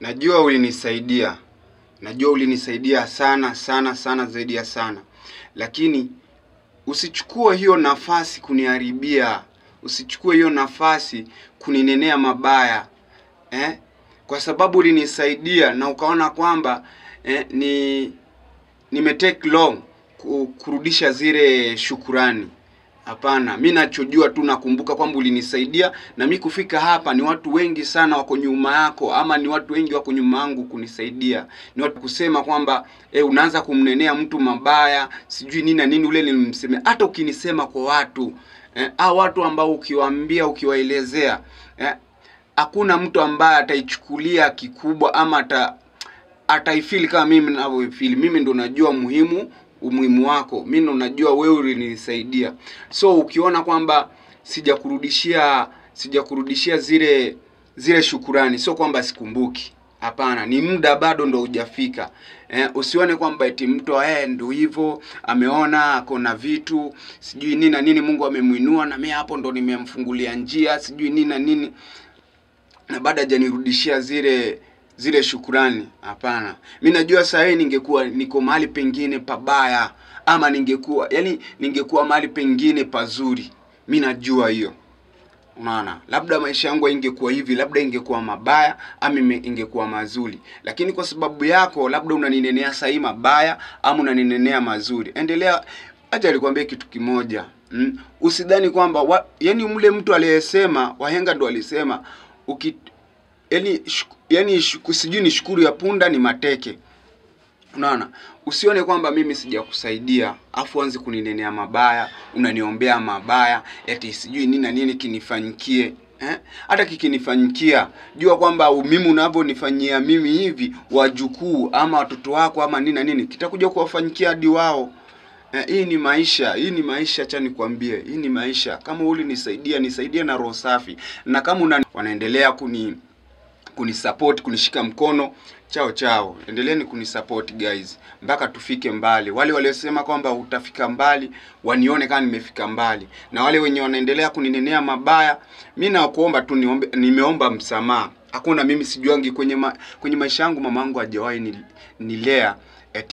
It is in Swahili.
Najua ulinisaidia. Najua ulinisaidia sana sana sana zaidi ya sana. Lakini usichukue hiyo nafasi kuniharibia. Usichukue hiyo nafasi kuninenea mabaya. Kwa sababu ulinisaidia na ukaona kwamba nimetake long kurudisha zile shukurani. Hapana, mimi nachojua tu nakumbuka kwamba ulinisaidia, na mimi kufika hapa ni watu wengi sana wako nyuma yako, ama ni watu wengi wako nyuma yangu kunisaidia. Ni watu kusema kwamba unaanza kumnenea mtu mabaya, sijui nini na nini, ule nilimsemea. Hata ukinisema kwa watu, au watu ambao ukiwaambia, ukiwaelezea, hakuna mtu ambaye ataichukulia kikubwa ama ataifeel kama mimi ninavyofeel. Mimi ndo najua umuhimu wako. Mimi ndo najua wewe ulinisaidia. So ukiona kwamba sijakurudishia zile shukurani, sio kwamba sikumbuki. Hapana, ni muda bado ndo hujafika. Usione kwamba eti mtu ndo hivyo ameona ako na vitu, sijui nini na nini, Mungu amemuinua na mimi hapo ndo nimemfungulia njia, sijui nini na nini, na baada hajanirudishia zile shukurani. Hapana. Mimi najua sasa ningekuwa niko mahali pengine pabaya, ama ningekuwa mahali pengine pazuri. Mimi najua hiyo. Unaona? Labda maisha yangu ingekuwa hivi, labda ingekuwa mabaya ama ingekuwa mazuri. Lakini kwa sababu yako labda unaninenea sasa mabaya ama unaninenea mazuri. Endelea. Acha nikwambie kitu kimoja. Usidhani kwamba mle mtu aliyesema, wahenga ndo alisema, sijui ni shukuru ya punda ni mateke. Unaona? Usione kwamba mimi sijakusaidia afu anze kuninenea mabaya, unaniombea mabaya, eti sijui nini na nini kinifanyikie. Hata kikinifanyikia, jua kwamba mimi unavyonifanyia mimi hivi, wajukuu ama watoto wako ama nini na nini kitakuja kuwafanyikia hadi wao. Hii ni maisha, acha nikwambie. Hii ni maisha. Kama ulinisaidia, nisaidie na roho safi. Na kama wanaendelea kunisupport, kunishika mkono, chao. Endeleeni kunisupport guys, mpaka tufike mbali. Wale waliosema kwamba utafika mbali, wanione kama nimefika mbali. Na wale wenye wanaendelea kuninenea mabaya, mimi nakuomba tu nimeomba msamaha. Hakuna, mimi sijuangi kwenye maisha yangu mamangu hajawahi nilea